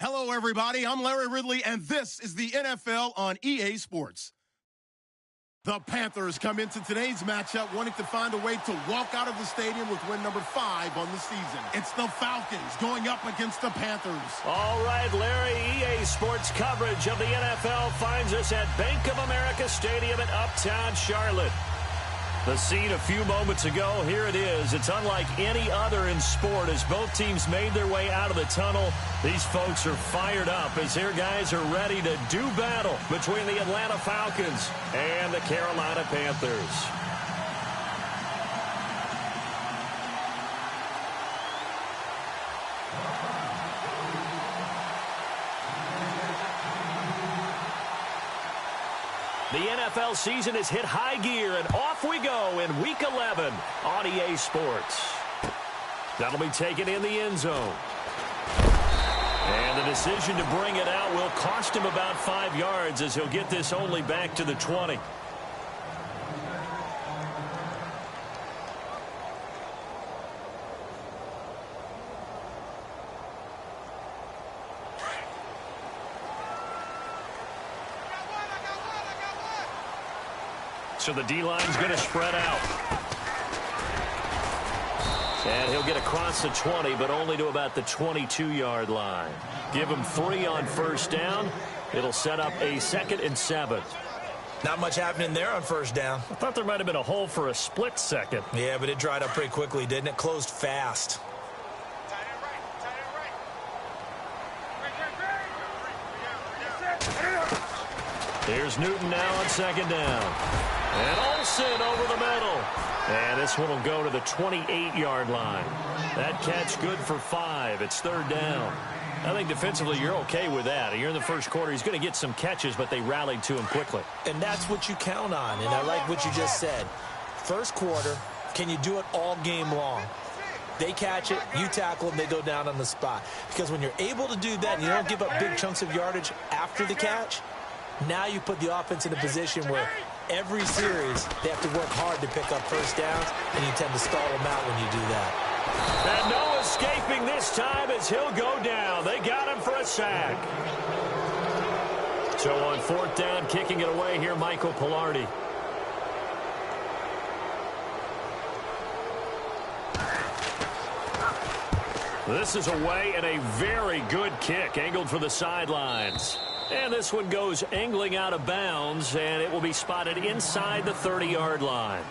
Hello, everybody. I'm Larry Ridley, and this is the NFL on EA Sports. The Panthers come into today's matchup wanting to find a way to walk out of the stadium with win number 5 on the season. It's the Falcons going up against the Panthers. All right, Larry, EA Sports coverage of the NFL finds us at Bank of America Stadium in Uptown Charlotte. The scene a few moments ago, here it is. It's unlike any other in sport as both teams made their way out of the tunnel. These folks are fired up as their guys are ready to do battle between the Atlanta Falcons and the Carolina Panthers. The NFL season has hit high gear, and off we go in Week 11 on EA Sports. That'll be taken in the end zone. And the decision to bring it out will cost him about 5 yards as he'll get this only back to the 20. So the D-line's going to spread out. And he'll get across the 20, but only to about the 22-yard line. Give him 3 on first down. It'll set up a 2nd and 7. Not much happening there on first down. I thought there might have been a hole for a split second. Yeah, but it dried up pretty quickly, didn't it? Closed fast. Here's Newton now on 2nd down. And Olsen over the middle. And this one will go to the 28-yard line. That catch good for 5. It's 3rd down. I think defensively you're okay with that. You're in the first quarter. He's going to get some catches, but they rallied to him quickly. And that's what you count on. And I like what you just said. First quarter, can you do it all game long? They catch it, you tackle them, they go down on the spot. Because when you're able to do that and you don't give up big chunks of yardage after the catch, now you put the offense in a position where every series they have to work hard to pick up first downs, and you tend to stall them out when you do that. And no escaping this time as he'll go down. They got him for a sack. So on 4th down, kicking it away here, Michael Pilardi. This is away and a very good kick, angled for the sidelines. And this one goes angling out of bounds, and it will be spotted inside the 30-yard line.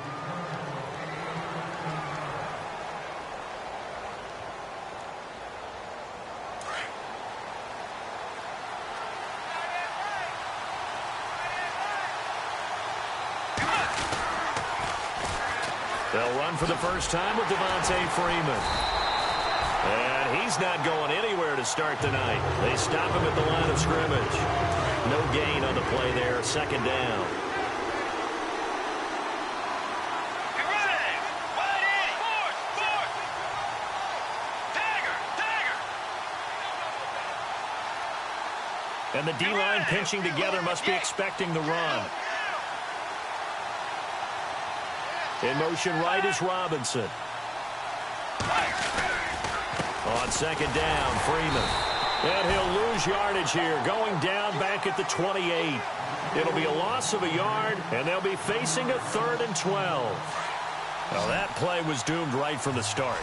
They'll run for the first time with Devontae Freeman. And he's not going anywhere to start the night. They stop him at the line of scrimmage. No gain on the play there, 2nd down. And the D-line pinching together must be expecting the run. In motion right is Robinson. On 2nd down, Freeman. And he'll lose yardage here, going down back at the 28. It'll be a loss of a yard, and they'll be facing a 3rd and 12. Now, that play was doomed right from the start.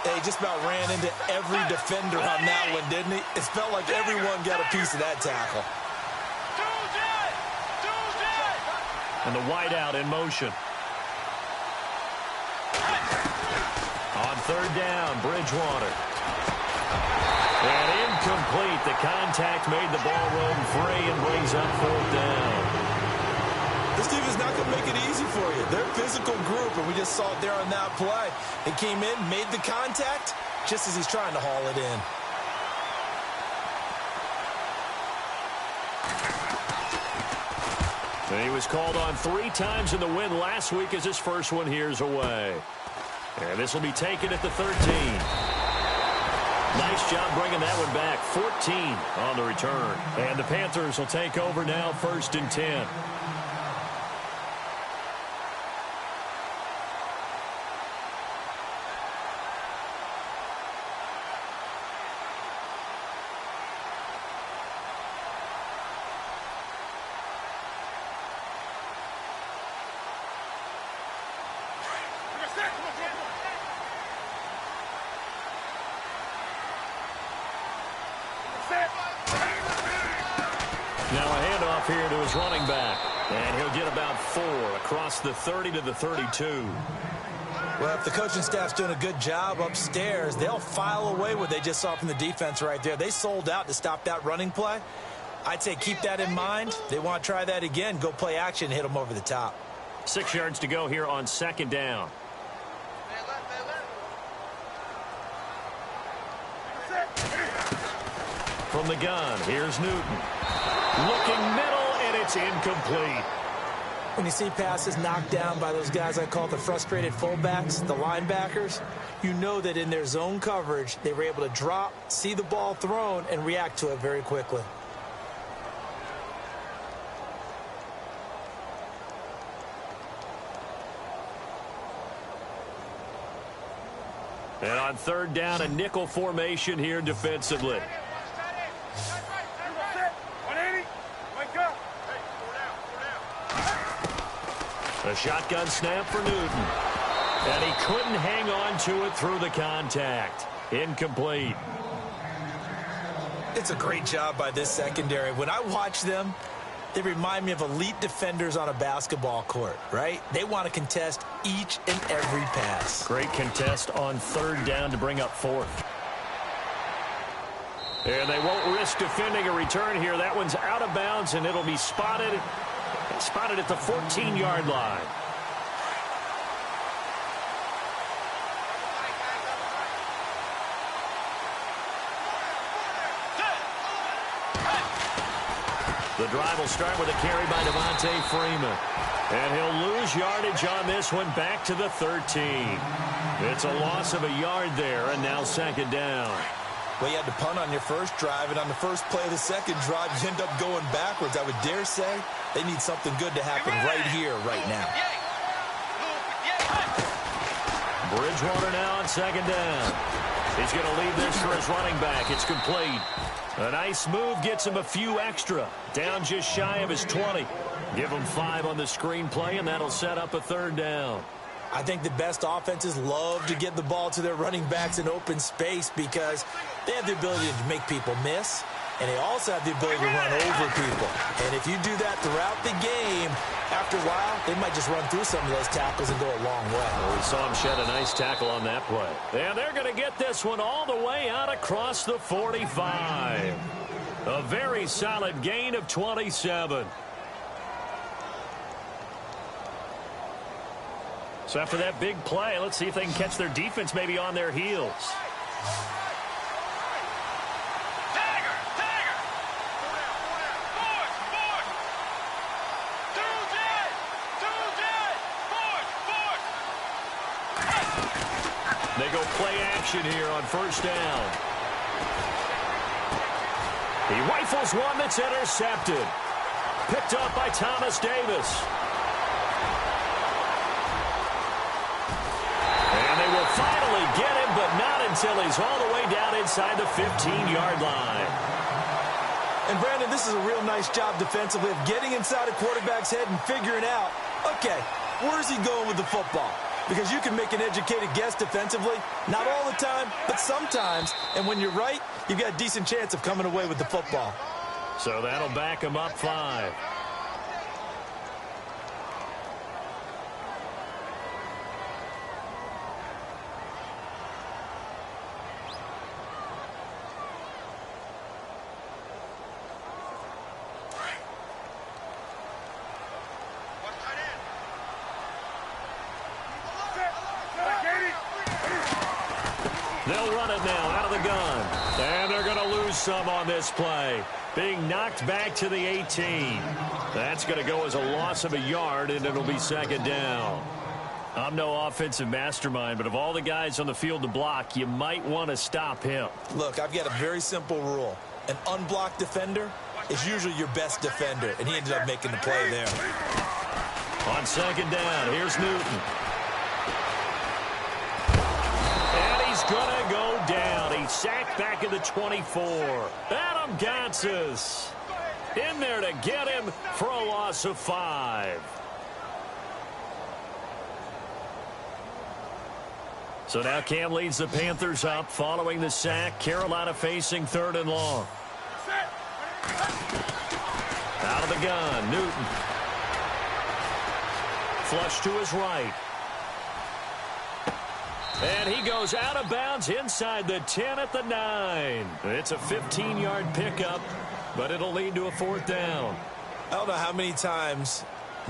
He just about ran into every defender on that one, didn't he? It felt like everyone got a piece of that tackle. And the wideout in motion. On 3rd down, Bridgewater. And incomplete. The contact made the ball roam free and brings up 4th down. This team is not going to make it easy for you. They're a physical group, and we just saw it there on that play. They came in, made the contact, just as he's trying to haul it in. And he was called on 3 times in the win last week as his first one here's away. And this will be taken at the 13. Nice job bringing that one back. 14 on the return. And the Panthers will take over now, 1st and 10. off here to his running back. And he'll get about 4 across the 30 to the 32. Well, if the coaching staff's doing a good job upstairs, they'll file away what they just saw from the defense right there. They sold out to stop that running play. I'd say keep that in mind. They want to try that again. Go play action, hit them over the top. 6 yards to go here on 2nd down. From the gun, here's Newton. Looking middle, and it's incomplete. When you see passes knocked down by those guys I call the frustrated fullbacks, the linebackers, you know that in their zone coverage, they were able to drop, see the ball thrown, and react to it very quickly. And on 3rd down, a nickel formation here defensively. A shotgun snap for Newton. And he couldn't hang on to it through the contact. Incomplete. It's a great job by this secondary. When I watch them, they remind me of elite defenders on a basketball court, right? They want to contest each and every pass. Great contest on 3rd down to bring up 4th. And they won't risk defending a return here. That one's out of bounds, and it'll be spotted at the 14-yard line. The drive will start with a carry by Devontae Freeman. And he'll lose yardage on this one back to the 13. It's a loss of a yard there, and now 2nd down. Well, you had to punt on your first drive, and on the first play of the second drive, you end up going backwards. I would dare say they need something good to happen right here, right now. Bridgewater now on 2nd down. He's going to leave this for his running back. It's complete. A nice move gets him a few extra. Down just shy of his 20. Give him 5 on the screenplay, and that'll set up a 3rd down. I think the best offenses love to get the ball to their running backs in open space because they have the ability to make people miss, and they also have the ability to run over people. And if you do that throughout the game, after a while, they might just run through some of those tackles and go a long way. Well, we saw him shed a nice tackle on that play. And they're going to get this one all the way out across the 45. A very solid gain of 27. So after that big play, let's see if they can catch their defense maybe on their heels. They go play action here on 1st down. He rifles one that's intercepted. Picked up by Thomas Davis. And they will finally get him, but not until he's all the way down inside the 15-yard line. And, Brandon, this is a real nice job defensively of getting inside a quarterback's head and figuring out, okay, where's he going with the football? Because you can make an educated guess defensively, not all the time, but sometimes. And when you're right, you've got a decent chance of coming away with the football. So that'll back him up 5. They'll run it now out of the gun. And they're going to lose some on this play. Being knocked back to the 18. That's going to go as a loss of a yard, and it'll be 2nd down. I'm no offensive mastermind, but of all the guys on the field to block, you might want to stop him. Look, I've got a very simple rule. An unblocked defender is usually your best defender, and he ended up making the play there. On 2nd down, here's Newton. Going to go down. He's sacked back at the 24. Adam Gotsis in there to get him for a loss of 5. So now Cam leads the Panthers up following the sack. Carolina facing 3rd and long. Out of of the gun. Newton. Flush to his right. And he goes out of bounds inside the 10 at the 9. It's a 15-yard pickup, but it'll lead to a 4th down. I don't know how many times,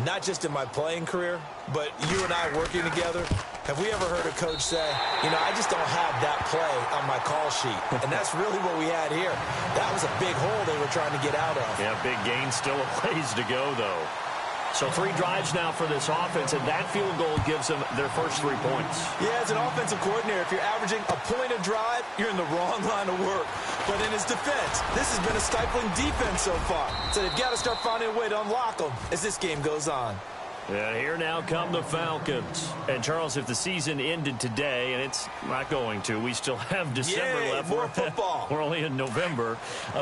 not just in my playing career, but you and I working together, have we ever heard a coach say, you know, I just don't have that play on my call sheet. And that's really what we had here. That was a big hole they were trying to get out of. Yeah, big gain, still a ways to go, though. So 3 drives now for this offense, and that field goal gives them their first 3 points. Yeah, as an offensive coordinator, if you're averaging a point a drive, you're in the wrong line of work. But in his defense, this has been a stifling defense so far. So they've got to start finding a way to unlock them as this game goes on. And here now come the Falcons. And, Charles, if the season ended today, and it's not going to, we still have December left. More football. We're only in November.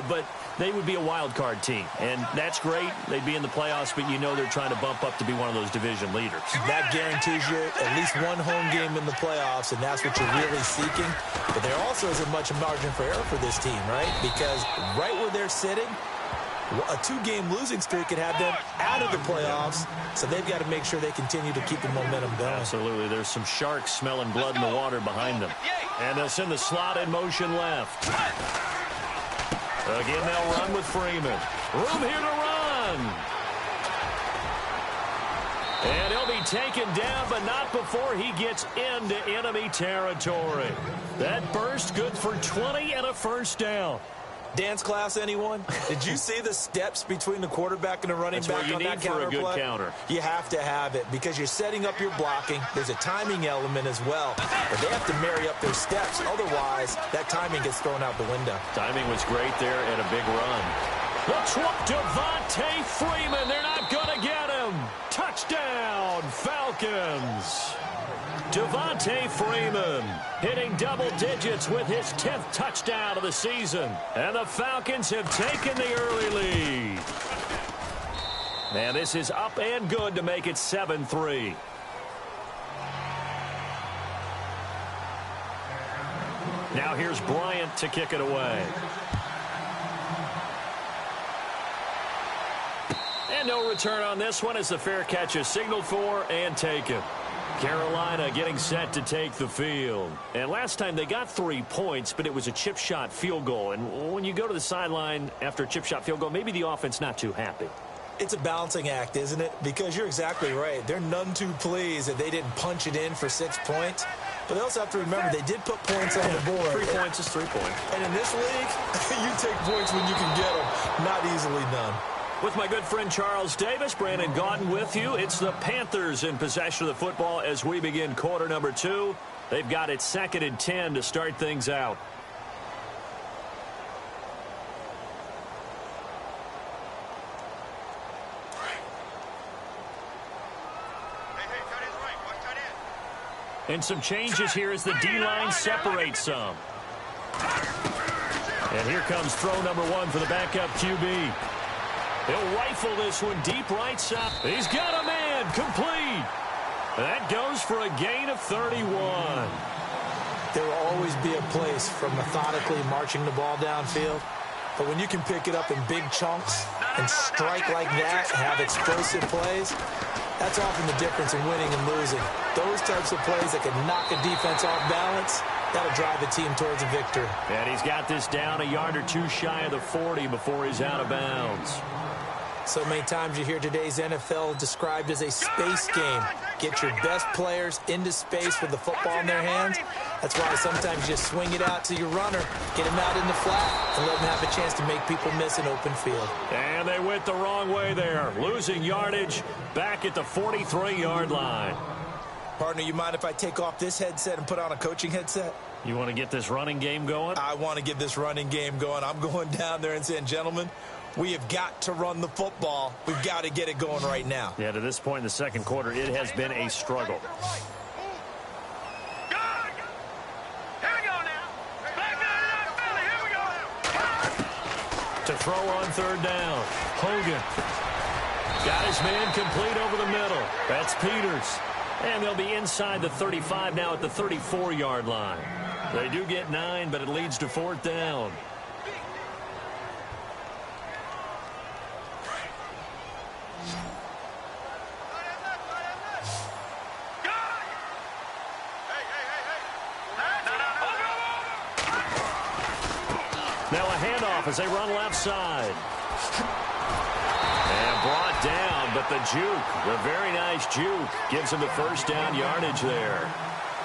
But they would be a wild card team. And that's great. They'd be in the playoffs, but you know they're trying to bump up to be one of those division leaders. That guarantees you at least one home game in the playoffs, and that's what you're really seeking. But there also isn't much margin for error for this team, right? Because right where they're sitting, a 2-game losing streak could have them out of the playoffs, so they've got to make sure they continue to keep the momentum going. Absolutely. There's some sharks smelling blood in the water behind them. And they'll send the slot in motion left. Again, they'll run with Freeman. Room here to run. And he'll be taken down, but not before he gets into enemy territory. That burst good for 20 and a first down. Dance class, anyone? Did you see the steps between the quarterback and the running back on that counter play? That's what you need for a good counter. You have to have it because you're setting up your blocking. There's a timing element as well. But they have to marry up their steps. Otherwise, that timing gets thrown out the window. Timing was great there and a big run. Looks what Devontae Freeman. They're not going to get him. Touchdown, Falcons. Devontae Freeman hitting double digits with his 10th touchdown of the season. And the Falcons have taken the early lead. And this is up and good to make it 7-3. Now here's Bryant to kick it away. And no return on this one as the fair catch is signaled for and taken. Carolina getting set to take the field. And last time they got 3 points, but it was a chip shot field goal. And when you go to the sideline after a chip shot field goal, maybe the offense not too happy. It's a balancing act, isn't it? Because you're exactly right. They're none too pleased that they didn't punch it in for 6 points. But they also have to remember they did put points on the board. 3 points is 3 points. And in this league, you take points when you can get them. Not easily done. With my good friend Charles Davis, Brandon Gaudin with you. It's the Panthers in possession of the football as we begin quarter number 2. They've got it 2nd and 10 to start things out. And some changes here as the D-line separates some. And here comes throw number 1 for the backup QB. He'll rifle this one deep right side. He's got a man complete. That goes for a gain of 31. There will always be a place for methodically marching the ball downfield. But when you can pick it up in big chunks and strike like that and have explosive plays, that's often the difference in winning and losing. Those types of plays that can knock a defense off balance, that'll drive a team towards a victory. And he's got this down a yard or 2 shy of the 40 before he's out of bounds. So many times you hear today's NFL described as a space game. Get your best players into space with the football in their hands. That's why sometimes you just swing it out to your runner, get him out in the flat, and let him have a chance to make people miss an open field. And they went the wrong way there, losing yardage back at the 43-yard line. Partner, you mind if I take off this headset and put on a coaching headset? You want to get this running game going? I want to get this running game going. I'm going down there and saying, gentlemen, we have got to run the football. We've got to get it going right now. Yeah, to this point in the second quarter, it has been a struggle. To throw on 3rd down. Hogan got his man complete over the middle. That's Peters. And they'll be inside the 35 now at the 34-yard line. They do get 9, but it leads to 4th down. Now a handoff as they run left side. And brought down, but the juke, the very nice juke, gives him the first down yardage there.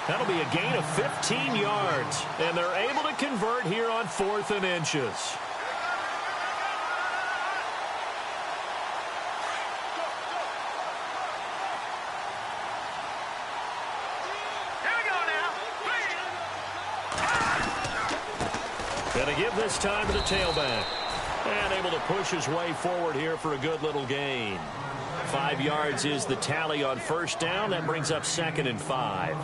That'll be a gain of 15 yards, and they're able to convert here on 4th and inches. Going to give this time to the tailback. And able to push his way forward here for a good little gain. 5 yards is the tally on first down. That brings up 2nd and 5.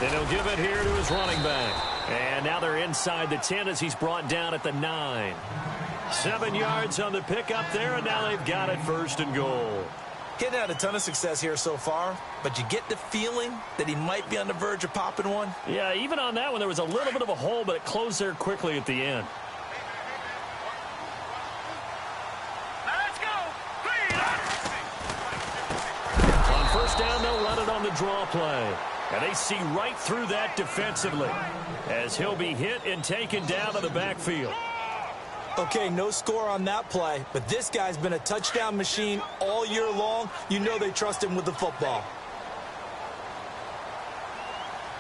And he'll give it here to his running back. And now they're inside the 10 as he's brought down at the 9. 7 yards on the pickup there, and now they've got it 1st and goal. Getting had a ton of success here so far, but you get the feeling that he might be on the verge of popping one. Yeah, even on that one, there was a little bit of a hole, but it closed there quickly at the end. Let's go! On first down, they'll run it on the draw play. And they see right through that defensively as he'll be hit and taken down to the backfield. Okay, no score on that play, but this guy's been a touchdown machine all year long. You know they trust him with the football.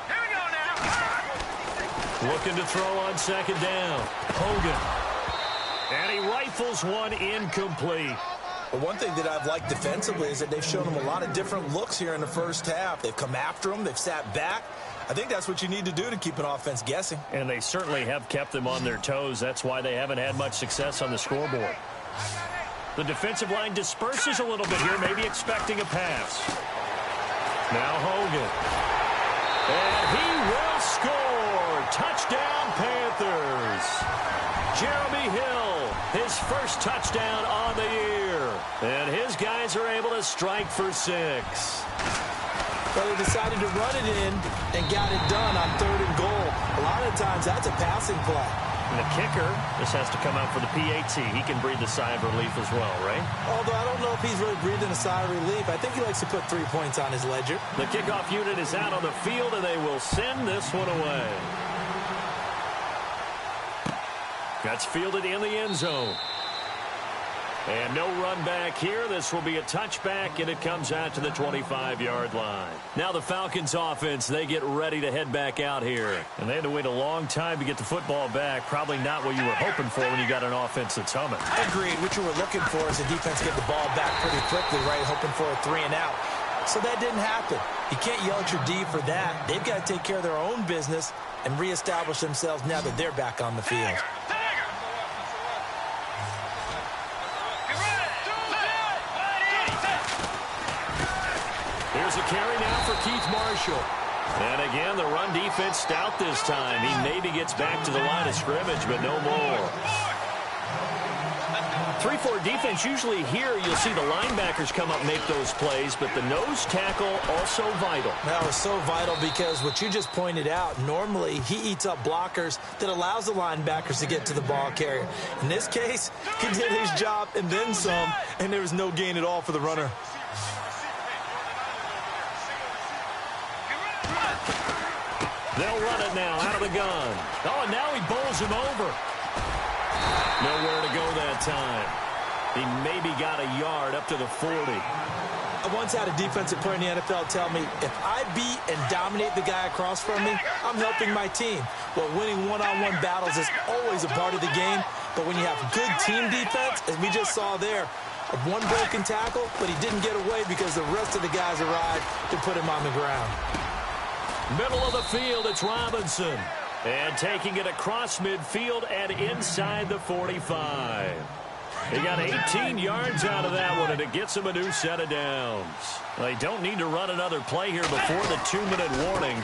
Here we go now. Looking to throw on 2nd down. Hogan. And he rifles one incomplete. But one thing that I've liked defensively is that they've shown him a lot of different looks here in the first half. They've come after him. They've sat back. I think that's what you need to do to keep an offense guessing. And they certainly have kept them on their toes. That's why they haven't had much success on the scoreboard. The defensive line disperses a little bit here, maybe expecting a pass. Now Hogan. And he will score. Touchdown, Panthers. Jeremy Hill, his first touchdown on the year. And his guys are able to strike for 6. But they decided to run it in and got it done on 3rd and goal. A lot of times that's a passing play. And the kicker, this has to come out for the PAT. He can breathe a sigh of relief as well, right? Although I don't know if he's really breathing a sigh of relief. I think he likes to put 3 points on his ledger. The kickoff unit is out on the field, and they will send this one away. That's fielded in the end zone. And no run back here. This will be a touchback, and it comes out to the 25-yard line. Now the Falcons offense, they get ready to head back out here. And they had to wait a long time to get the football back. Probably not what you were hoping for when you got an offense that's humming. Agreed. What you were looking for is the defense get the ball back pretty quickly, right? Hoping for a 3 and out. So that didn't happen. You can't yell at your D for that. They've got to take care of their own business and reestablish themselves now that they're back on the field. Here's a carry now for Keith Marshall. And again, the run defense stout this time. He maybe gets back to the line of scrimmage, but no more. 3-4 defense, usually here you'll see the linebackers come up and make those plays, but the nose tackle also vital. That was so vital because what you just pointed out, normally he eats up blockers that allows the linebackers to get to the ball carrier. In this case, he did his job and then some, and there was no gain at all for the runner. They'll run it now out of the gun. Oh, and now he bowls him over. Nowhere to go that time. He maybe got a yard up to the 40. I once had a defensive player in the NFL tell me, if I beat and dominate the guy across from me, I'm helping my team. Well, winning one-on-one battles is always a part of the game, but when you have good team defense, as we just saw there, one broken tackle, but he didn't get away because the rest of the guys arrived to put him on the ground. Middle of the field, it's Robinson. And taking it across midfield and inside the 45. He got 18 yards out of that one, and it gets him a new set of downs. They don't need to run another play here before the 2-minute warning.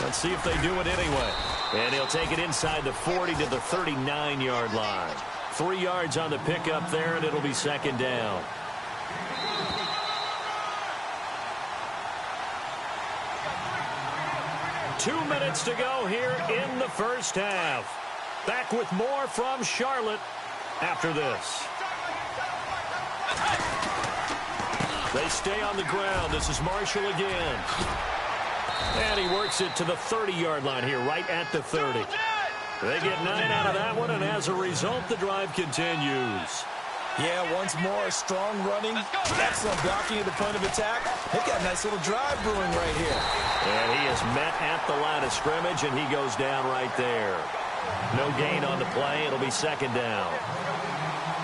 Let's see if they do it anyway. And he'll take it inside the 40 to the 39-yard line. 3 yards on the pickup there, and it'll be 2nd down. Two minutes to go here in the first half. Back with more from Charlotte after this. They stay on the ground. This is Marshall again. And he works it to the 30-yard line here, right at the 30. They get 9 out of that one, and as a result, the drive continues. Yeah, once more, strong running, excellent blocking at the point of attack. They've got a nice little drive brewing right here. And he is met at the line of scrimmage, and he goes down right there. No gain on the play. It'll be second down.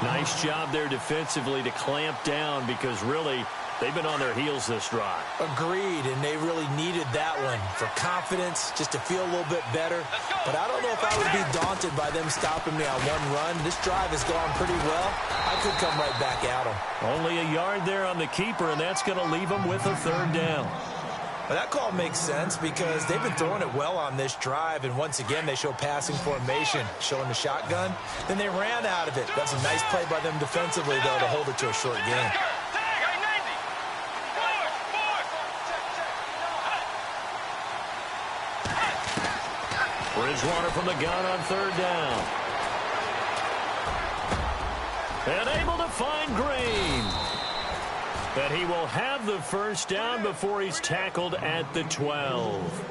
Nice job there defensively to clamp down because really they've been on their heels this drive. Agreed, and they really needed that one for confidence, just to feel a little bit better. But I don't know if I would be daunted by them stopping me on one run. This drive has gone pretty well. I could come right back at them. Only a yard there on the keeper, and that's going to leave them with a third down. Well, that call makes sense because they've been throwing it well on this drive, and once again, they show passing formation, showing the shotgun. Then they ran out of it. That's a nice play by them defensively, though, to hold it to a short game. Bridgewater from the gun on third down. And able to find Green. But he will have the first down before he's tackled at the 12.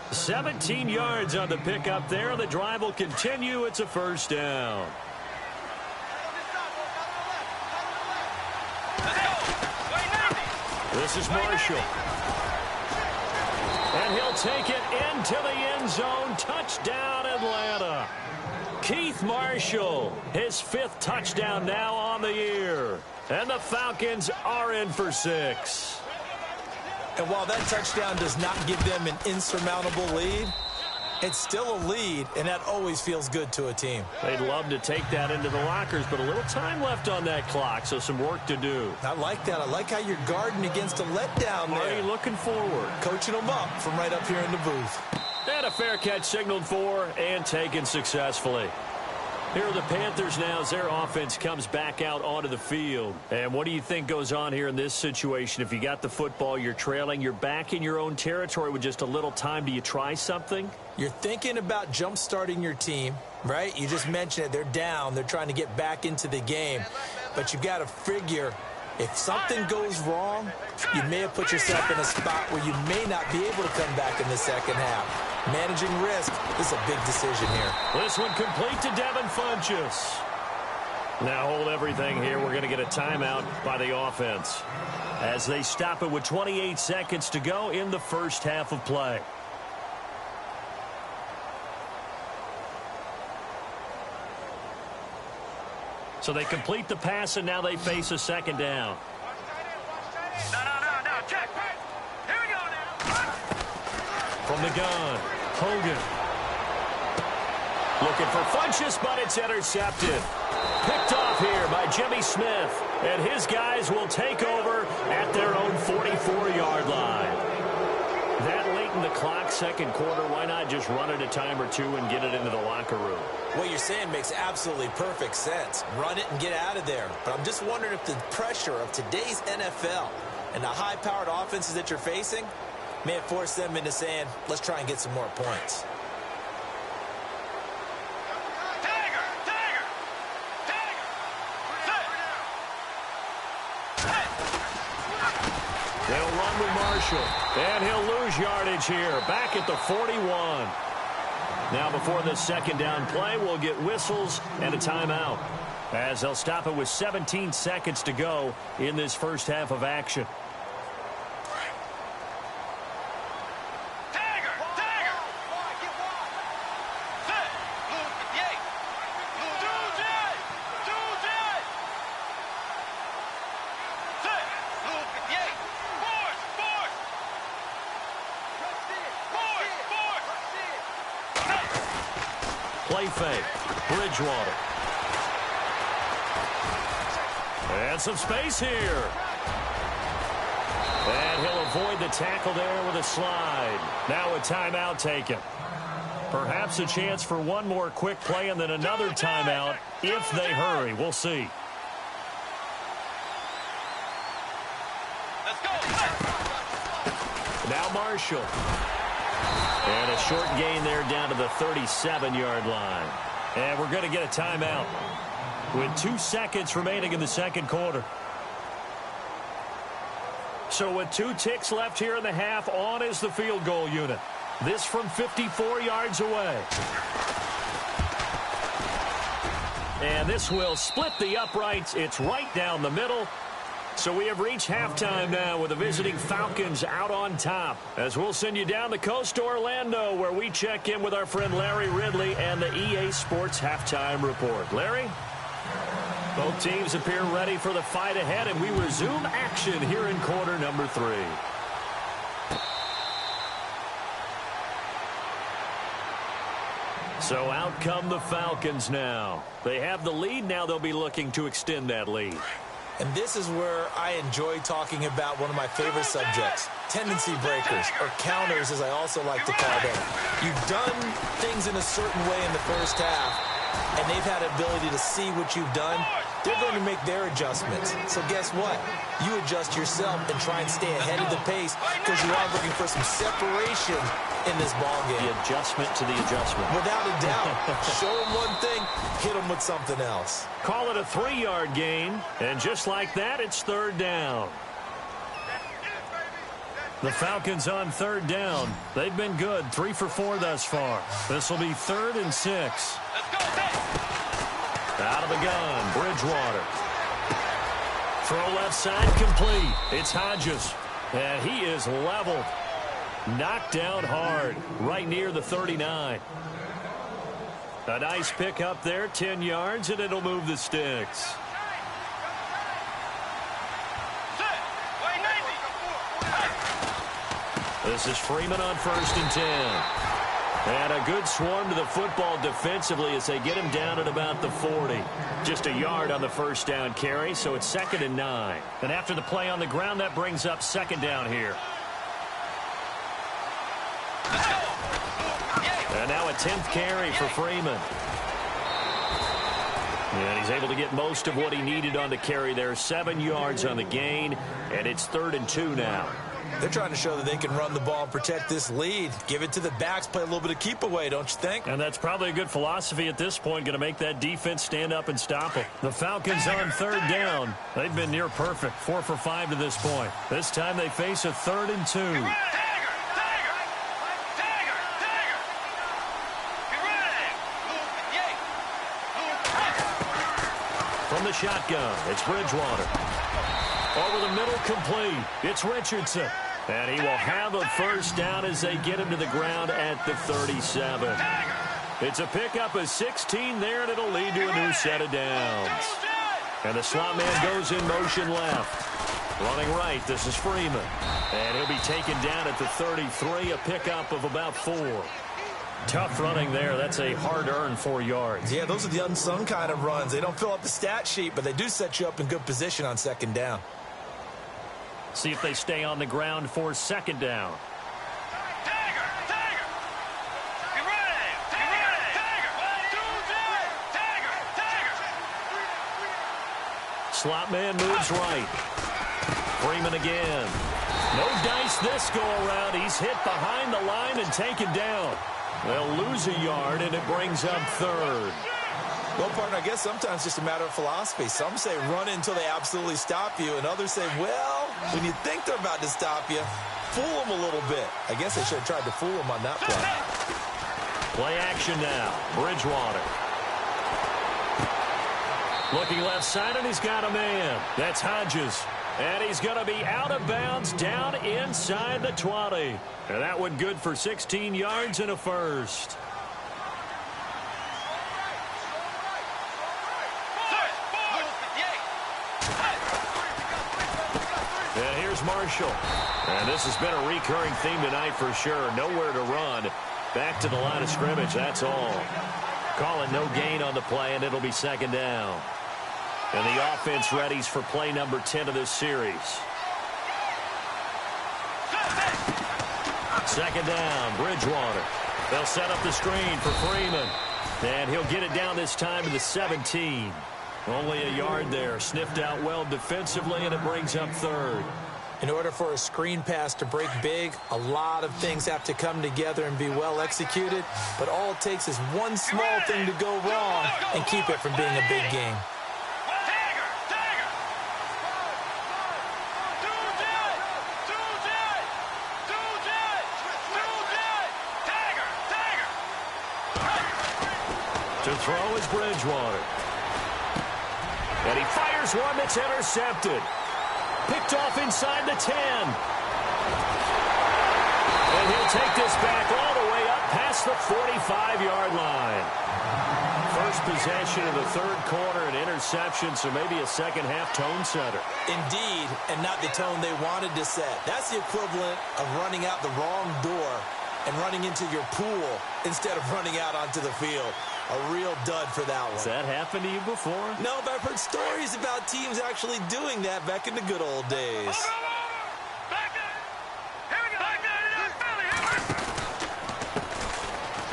17 yards on the pickup there. The drive will continue. It's a first down. This is Marshall. And he'll take it into the end zone. Touchdown, Atlanta. Keith Marshall, his 5th touchdown now on the year. And the Falcons are in for 6. And while that touchdown does not give them an insurmountable lead, it's still a lead, and that always feels good to a team. They'd love to take that into the lockers, but a little time left on that clock, so some work to do. I like that. I like how you're guarding against a letdown there. Already looking forward. Coaching them up from right up here in the booth. And a fair catch signaled for and taken successfully. Here are the Panthers now as their offense comes back out onto the field. And what do you think goes on here in this situation? If you got the football, you're trailing, you're back in your own territory with just a little time. Do you try something? You're thinking about jump-starting your team, right? You just mentioned it. They're down. They're trying to get back into the game. But you've got to figure if something goes wrong, you may have put yourself in a spot where you may not be able to come back in the second half. Managing risk is a big decision here. This one complete to Devin Funchess. Now hold everything here. We're going to get a timeout by the offense as they stop it with 28 seconds to go in the first half of play. So they complete the pass, and now they face a second down. No, check. Here we go now. From the gun, Hogan. Looking for Funchess, but it's intercepted. Picked off here by Jimmy Smith. And his guys will take over at their own 44-yard line. That late in the clock, second quarter, why not just run it a time or two and get it into the locker room? What you're saying makes absolutely perfect sense. Run it and get out of there. But I'm just wondering if the pressure of today's NFL and the high-powered offenses that you're facing may have forced them into saying, let's try and get some more points. They'll run with Marshall, and he'll lose yardage here, back at the 41. Now before the second down play, we'll get whistles and a timeout, as they'll stop it with 17 seconds to go in this first half of action. Play fake. Bridgewater. And some space here. And he'll avoid the tackle there with a slide. Now a timeout taken. Perhaps a chance for one more quick play and then another timeout if they hurry. We'll see. Let's go. Now Marshall. And a short gain there down to the 37-yard line. And we're going to get a timeout with 2 seconds remaining in the second quarter. So with 2 ticks left here in the half, on is the field goal unit. This from 54 yards away. And this will split the uprights. It's right down the middle. So we have reached halftime now with the visiting Falcons out on top. As we'll send you down the coast to Orlando, where we check in with our friend Larry Ridley and the EA Sports Halftime Report. Larry? Both teams appear ready for the fight ahead, and we resume action here in quarter number 3. So out come the Falcons now. They have the lead. Now they'll be looking to extend that lead. And this is where I enjoy talking about one of my favorite subjects, tendency breakers, or counters as I also like to call them. You've done things in a certain way in the first half, and they've had the ability to see what you've done. They're going to make their adjustments. So guess what? You adjust yourself and try and stay ahead of the pace because you are looking for some separation in this ball game. The adjustment to the adjustment. Without a doubt. Show them one thing, hit them with something else. Call it a 3-yard gain, and just like that, it's third down. The Falcons on third down. They've been good, 3 for 4 thus far. This will be 3rd and 6. Out of the gun, Bridgewater. Throw left side complete. It's Hodges, and he is leveled. Knocked down hard, right near the 39. A nice pick up there, 10 yards, and it'll move the sticks. This is Freeman on 1st and 10. And a good swarm to the football defensively as they get him down at about the 40. Just a yard on the first down carry, so it's 2nd and 9. And after the play on the ground, that brings up 2nd down here. And now a 10th carry for Freeman. And he's able to get most of what he needed on the carry there. 7 yards on the gain, and it's 3rd and 2 now. They're trying to show that they can run the ball and protect this lead. Give it to the backs, play a little bit of keep away, don't you think? And that's probably a good philosophy at this point, going to make that defense stand up and stop them. The Falcons on 3rd down. They've been near perfect, 4 for 5 to this point. This time they face a 3rd and 2. From the shotgun, it's Bridgewater. Over the middle, complete. It's Richardson. And he will have a first down as they get him to the ground at the 37. It's a pickup of 16 there, and it'll lead to a new set of downs. And the slot man goes in motion left. Running right, this is Freeman. And he'll be taken down at the 33, a pickup of about 4. Tough running there. That's a hard-earned 4 yards. Yeah, those are the unsung kind of runs. They don't fill up the stat sheet, but they do set you up in good position on 2nd down. See if they stay on the ground for 2nd down. Slot man moves right. Freeman again. No dice this go-around. He's hit behind the line and taken down. They'll lose a yard, and it brings up 3rd. Well, partner, I guess sometimes it's just a matter of philosophy. Some say run until they absolutely stop you, and others say, well, when you think they're about to stop you, fool them a little bit. I guess they should have tried to fool them on that play. Play action now. Bridgewater. Looking left side, and he's got a man. That's Hodges. And he's going to be out of bounds down inside the 20. And that one good for 16 yards and a first. And here's Marshall. And this has been a recurring theme tonight for sure. Nowhere to run. Back to the line of scrimmage, that's all. Call it no gain on the play, and it'll be 2nd down. And the offense readies for play number 10 of this series. 2nd down, Bridgewater. They'll set up the screen for Freeman. And he'll get it down this time to the 17. Only a yard there. Sniffed out well defensively, and it brings up 3rd. In order for a screen pass to break big, a lot of things have to come together and be well executed. But all it takes is one small thing to go wrong and keep it from being a big game. To throw is Bridgewater. And he fires one that's intercepted. Picked off inside the 10. And he'll take this back all the way up past the 45-yard line. First possession of the third quarter, an interception, so maybe a second-half tone setter. Indeed, and not the tone they wanted to set. That's the equivalent of running out the wrong door and running into your pool instead of running out onto the field. A real dud for that one. Has that happened to you before? No, but I've heard stories about teams actually doing that back in the good old days.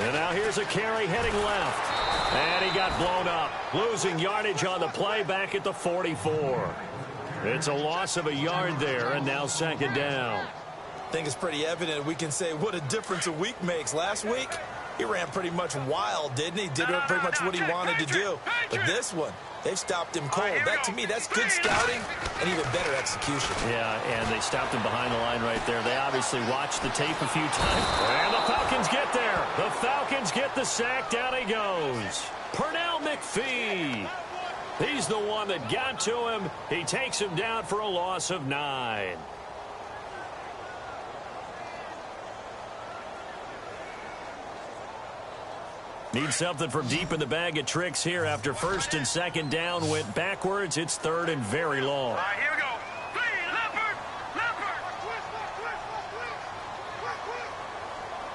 And now here's a carry heading left. And he got blown up, losing yardage on the play back at the 44. It's a loss of a yard there, and now second down. I think it's pretty evident we can say what a difference a week makes. Last week, he ran pretty much wild, didn't he? Did pretty much what he wanted to do. But this one, they've stopped him cold. That, to me, that's good scouting and even better execution. Yeah, and they stopped him behind the line right there. They obviously watched the tape a few times. And the Falcons get there. The Falcons get the sack. Down he goes. Pernell McPhee. He's the one that got to him. He takes him down for a loss of 9. Need something from deep in the bag of tricks here after first and second down went backwards. It's third and very long. All right, here we go. Clean, Leopard.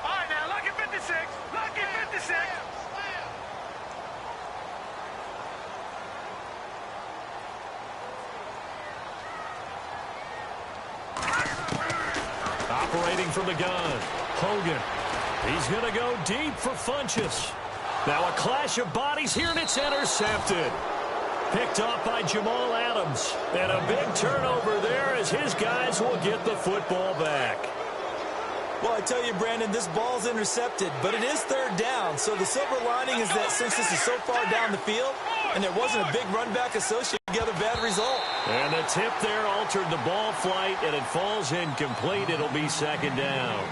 All right, now, lucky 56. Lucky 56. Operating from the gun, Hogan. He's going to go deep for Funchess. Now a clash of bodies here, and it's intercepted. Picked off by Jamal Adams. And a big turnover there as his guys will get the football back. Well, I tell you, Brandon, this ball's intercepted, but it is third down. So the silver lining is that since this is so far down the field and there wasn't a big run back associated, you get a bad result. And the tip there altered the ball flight, and it falls incomplete. It'll be second down.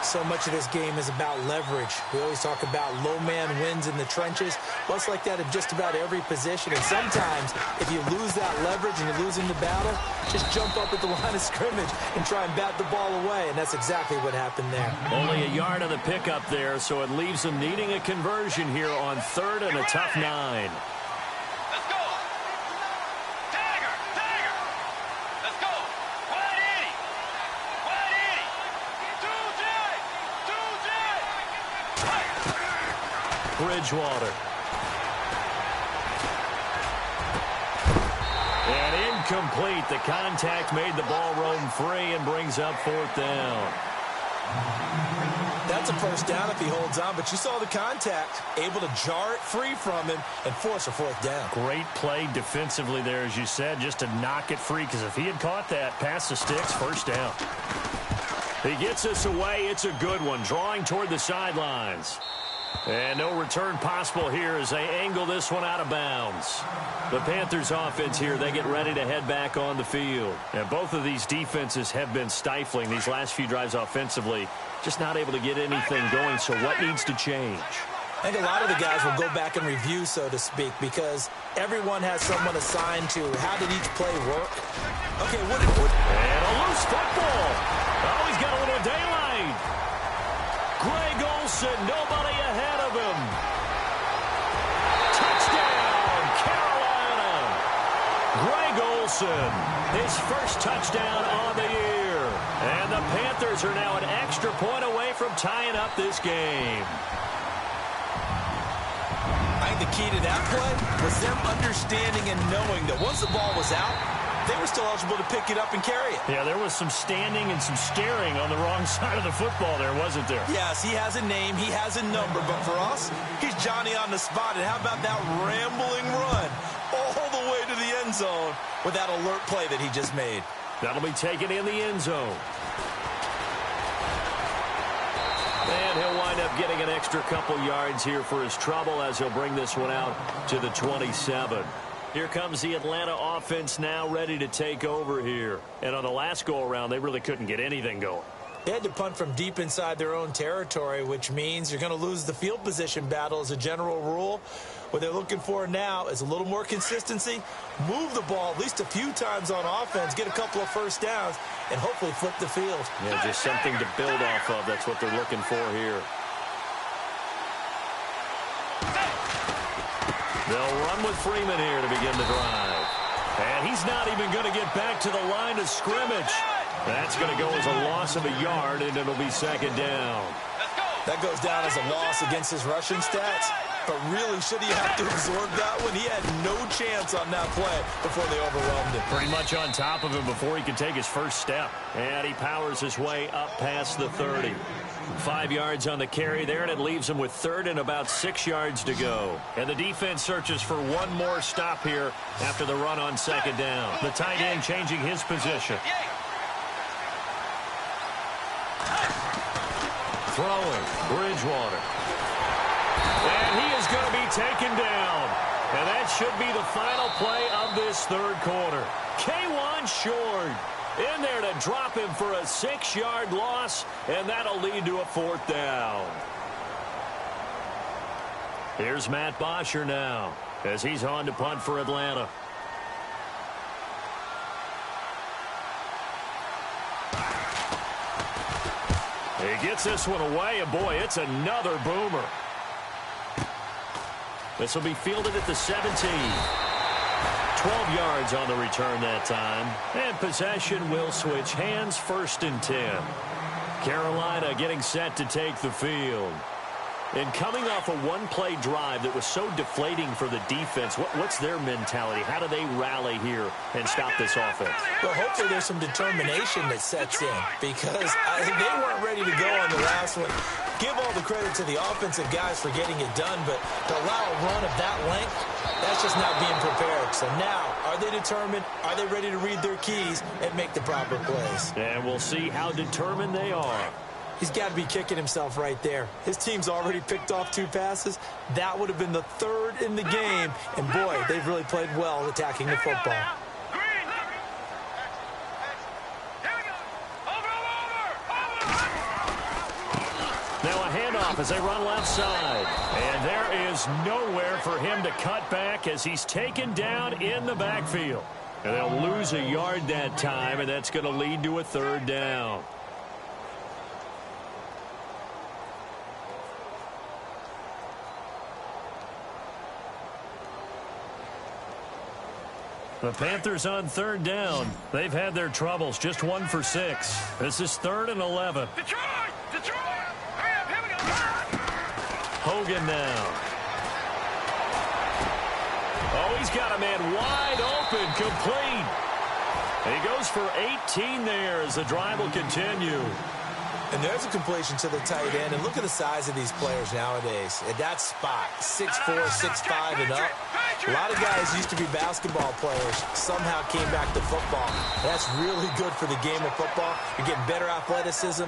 So much of this game is about leverage. We always talk about low man wins in the trenches. Well, it's like that in just about every position. And sometimes, if you lose that leverage and you're losing the battle, just jump up at the line of scrimmage and try and bat the ball away. And that's exactly what happened there. Only a yard of the pickup there, so it leaves them needing a conversion here on third and a tough 9. Let's go. Tiger. Let's go. 180. 180. Bridgewater. And incomplete. The contact made the ball roam free and brings up fourth down. That's a first down if he holds on, but you saw the contact, able to jar it free from him and force a fourth down. Great play defensively there, as you said, just to knock it free, because if he had caught that, past the sticks, first down. He gets us away. It's a good one, drawing toward the sidelines. And no return possible here as they angle this one out of bounds. The Panthers offense here, they get ready to head back on the field. And both of these defenses have been stifling these last few drives offensively. Just not able to get anything going, so what needs to change? I think a lot of the guys will go back and review, so to speak, because everyone has someone assigned to how did each play work. Okay, what? And a loose football. Oh, he's got a little daylight. Greg Olsen, nobody ahead of him. Touchdown, Carolina. Greg Olsen, his first touchdown on the year. And the Panthers are now an extra point away from tying up this game. I think the key to that play was them understanding and knowing that once the ball was out, they were still eligible to pick it up and carry it. Yeah, there was some standing and some staring on the wrong side of the football there, wasn't there? Yes, he has a name, he has a number, but for us, he's Johnny on the spot. And how about that rambling run all the way to the end zone with that alert play that he just made? That'll be taken in the end zone. And he'll wind up getting an extra couple yards here for his trouble as he'll bring this one out to the 27. Here comes the Atlanta offense now ready to take over here. And on the last go-around, they really couldn't get anything going. They had to punt from deep inside their own territory, which means you're going to lose the field position battle as a general rule. What they're looking for now is a little more consistency, move the ball at least a few times on offense, get a couple of first downs, and hopefully flip the field. Yeah, just something to build off of. That's what they're looking for here. They'll run with Freeman here to begin the drive. And he's not even going to get back to the line of scrimmage. That's going to go as a loss of a yard, and it'll be second down. That goes down as a loss against his rushing stats. But really, should he have to absorb that one? He had no chance on that play before they overwhelmed him. Pretty much on top of him before he could take his first step. And he powers his way up past the 30. 5 yards on the carry there, and it leaves him with third and about 6 yards to go. And the defense searches for one more stop here after the run on second down. The tight end changing his position. Throwing, Bridgewater. And he is going to be taken down. And that should be the final play of this third quarter. K1 short. In there to drop him for a 6-yard loss, and that'll lead to a fourth down. Here's Matt Bosher now as he's on to punt for Atlanta. He gets this one away, and boy, it's another boomer. This will be fielded at the 17. 12 yards on the return that time. And possession will switch hands, 1st and 10. Carolina getting set to take the field. And coming off a one-play drive that was so deflating for the defense, what's their mentality? How do they rally here and stop this offense? Well, hopefully there's some determination that sets in because they weren't ready to go on the last one. Give all the credit to the offensive guys for getting it done, but to allow a run of that length, that's just not being prepared. So now, are they determined? Are they ready to read their keys and make the proper plays? And we'll see how determined they are. He's got to be kicking himself right there. His team's already picked off 2 passes. That would have been the 3rd in the game. And, boy, they've really played well attacking the football. Now a handoff as they run left side. And there is nowhere for him to cut back as he's taken down in the backfield. And they'll lose a yard that time, and that's going to lead to a 3rd down. The Panthers on 3rd down. They've had their troubles, just 1 for 6. This is 3rd and 11. Detroit! Hurry up, here we go! Hogan now. Oh, he's got a man wide open, complete. He goes for 18 there as the drive will continue. And there's a completion to the tight end. And look at the size of these players nowadays. At that spot, 6'4", 6'5", and up. A lot of guys used to be basketball players, somehow came back to football. That's really good for the game of football. You're getting better athleticism,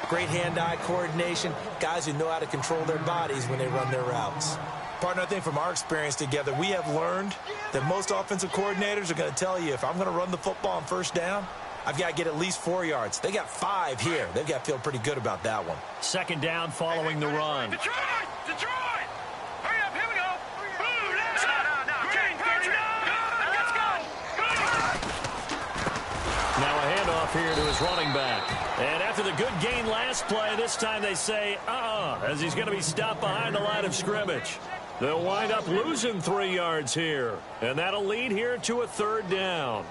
great hand-eye coordination, guys who know how to control their bodies when they run their routes. Partner, I think from our experience together, we have learned that most offensive coordinators are going to tell you, if I'm going to run the football on 1st down, I've got to get at least 4 yards. They got 5 here. They've got to feel pretty good about that one. 2nd down following the run. Detroit! Hurry up, here we go! Blue, let's go! Green, let's go! Now a handoff here to his running back. And after the good gain last play, this time they say, as he's going to be stopped behind the line of scrimmage. They'll wind up losing 3 yards here. And that'll lead here to a 3rd down.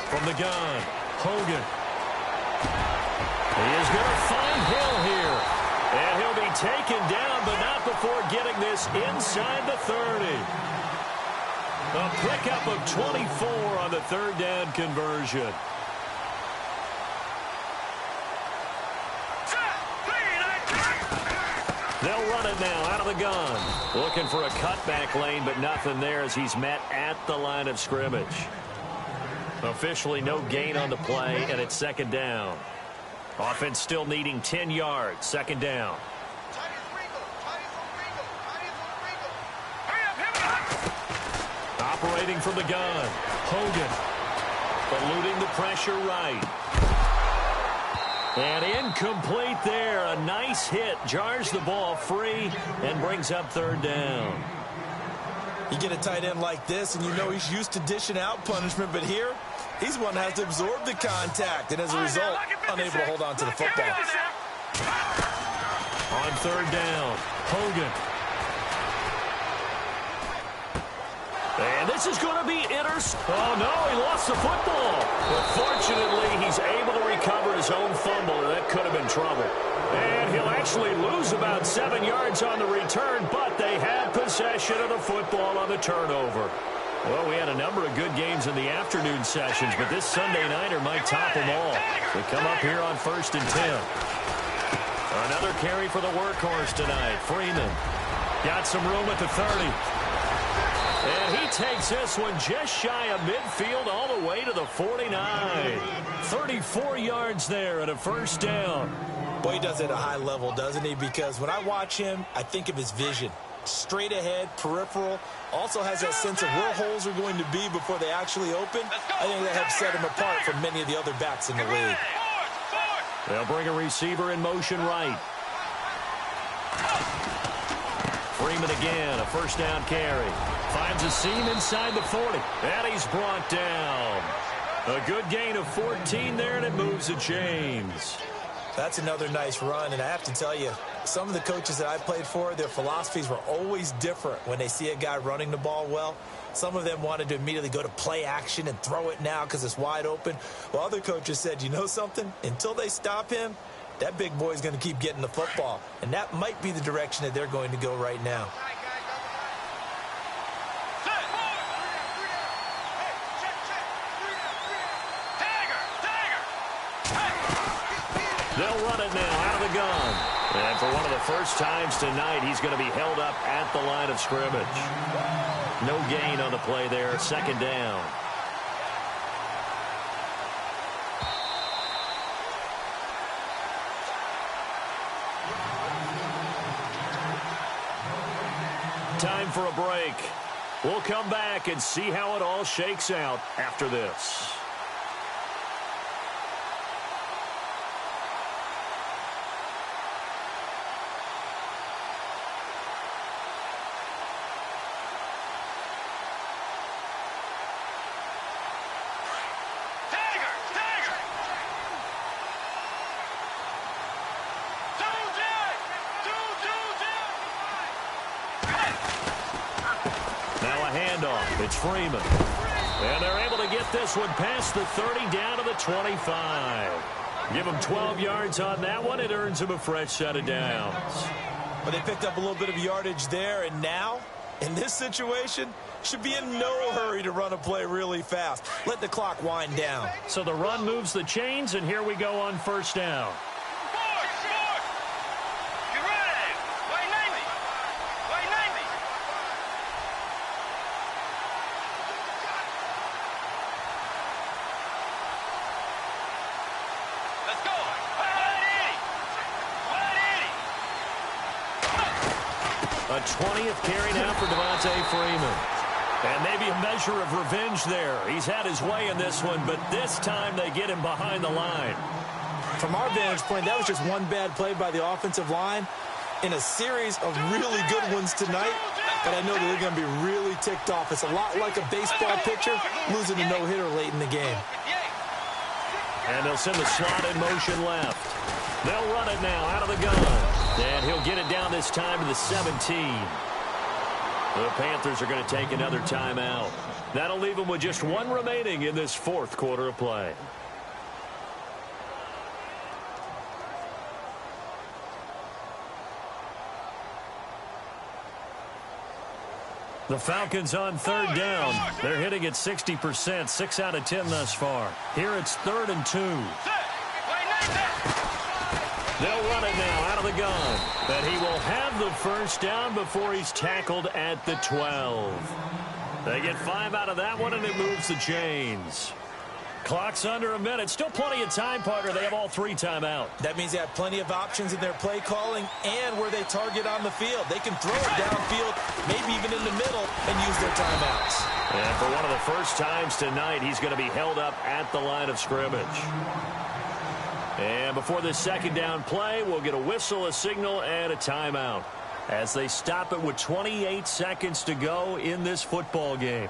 From the gun, Hogan. He is going to find Hill here. And he'll be taken down, but not before getting this inside the 30. A pickup of 24 on the 3rd down conversion. They'll run it now out of the gun. Looking for a cutback lane, but nothing there as he's met at the line of scrimmage. Officially no gain on the play, and it's 2nd down. Offense still needing 10 yards. Second down. Operating from the gun. Hogan. Eluding the pressure right. And incomplete there. A nice hit. Jars the ball free and brings up third down. You get a tight end like this, and you know he's used to dishing out punishment, but here, he's one that has to absorb the contact, and as a result, unable to hold on to the football. On third down, Hogan. And this is going to be Oh, no, he lost the football. But fortunately, he's able to recover his own fumble, and that could have been trouble. And he'll actually lose about 7 yards on the return, but they had possession of the football on the turnover. Well, we had a number of good games in the afternoon sessions, but this Sunday nighter might top them all. We come up here on 1st and 10. Another carry for the workhorse tonight. Freeman got some room at the 30. And he takes this one just shy of midfield all the way to the 49. 34 yards there and a first down. Boy, he does it at a high level, doesn't he? Because when I watch him, I think of his vision. Straight ahead, peripheral. Also has that sense of where holes are going to be before they actually open. I think that helps set him apart from many of the other backs in the league. They'll bring a receiver in motion right. Freeman again, a first down carry. Finds a seam inside the 40. And he's brought down. A good gain of 14 there, and it moves to James. That's another nice run, and I have to tell you, some of the coaches that I played for, their philosophies were always different when they see a guy running the ball well. Some of them wanted to immediately go to play action and throw it now because it's wide open. While other coaches said, you know something? Until they stop him, that big boy is going to keep getting the football. And that might be the direction that they're going to go right now. They'll run it now out of the gun. And for one of the first times tonight, he's going to be held up at the line of scrimmage. No gain on the play there. Second down. Time for a break. We'll come back and see how it all shakes out after this. It's Freeman. And they're able to get this one past the 30 down to the 25. Give him 12 yards on that one. It earns him a fresh set of downs. But they picked up a little bit of yardage there, and now, in this situation, should be in no hurry to run a play really fast. Let the clock wind down. So the run moves the chains, and here we go on first down. A 20th carry now for Devontae Freeman. And maybe a measure of revenge there. He's had his way in this one, but this time they get him behind the line. From our vantage point, that was just one bad play by the offensive line in a series of really good ones tonight. But I know that they're going to be really ticked off. It's a lot like a baseball pitcher losing a no-hitter late in the game. And they'll send the slot in motion left. They'll run it now out of the gun. And he'll get it down this time to the 17. The Panthers are going to take another timeout. That'll leave them with just one remaining in this fourth quarter of play. The Falcons on third down. They're hitting at 60%, 6 out of 10 thus far. Here it's 3rd and 2. They'll run it now out of the gun. And he will have the first down before he's tackled at the 12. They get 5 out of that one, and it moves the chains. Clock's under a minute. Still plenty of time, partner. They have all 3 timeouts. That means they have plenty of options in their play calling and where they target on the field. They can throw it downfield, maybe even in the middle, and use their timeouts. And for one of the first times tonight, he's going to be held up at the line of scrimmage. And before this second down play, we'll get a whistle, a signal, and a timeout as they stop it with 28 seconds to go in this football game.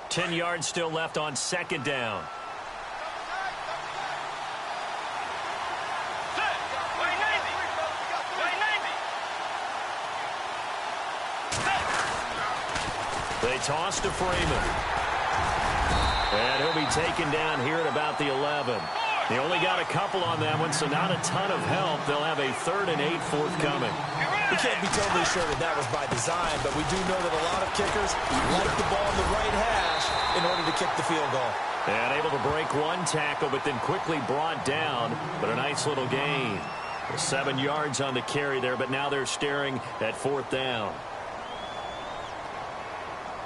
Ten yards still left on second down. They toss to Freeman. And he'll be taken down here at about the 11. They only got a couple on that one, so not a ton of help. They'll have a 3rd and 8 forthcoming. We can't be totally sure that was by design, but we do know that a lot of kickers like the ball in the right hash in order to kick the field goal. And able to break one tackle, but then quickly brought down. But a nice little gain. 7 yards on the carry there, but now they're staring at 4th down.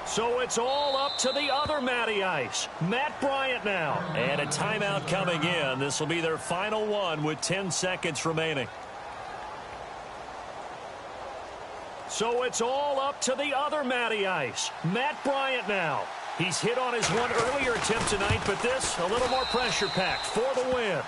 So it's all up to the other Matty Ice. Matt Bryant now. And a timeout coming in. This will be their final one with 10 seconds remaining. So it's all up to the other Matty Ice. Matt Bryant now. He's hit on his one earlier attempt tonight, but this, a little more pressure-packed for the win.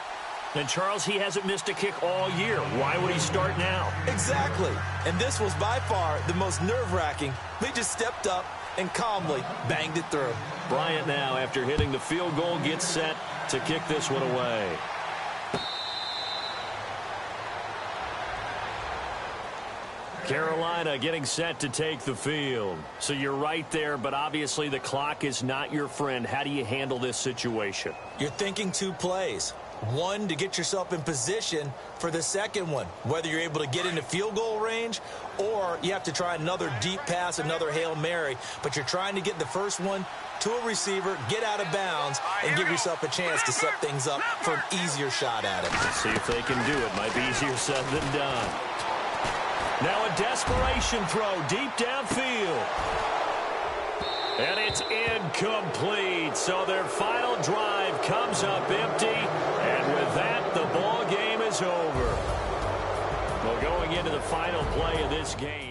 And, Charles, he hasn't missed a kick all year. Why would he start now? Exactly. And this was by far the most nerve-wracking. They just stepped up and calmly banged it through. Bryant now, after hitting the field goal, gets set to kick this one away. Carolina getting set to take the field. So you're right there, but obviously the clock is not your friend. How do you handle this situation? You're thinking 2 plays. One, to get yourself in position for the second one, whether you're able to get into field goal range or you have to try another deep pass, another Hail Mary. But you're trying to get the first one to a receiver, get out of bounds, and give yourself a chance to set things up for an easier shot at it. Let's see if they can do it. Might be easier said than done. Now a desperation throw deep downfield. And it's incomplete. So their final drive comes up empty. And with that, the ball game is over. Well, going into the final play of this game.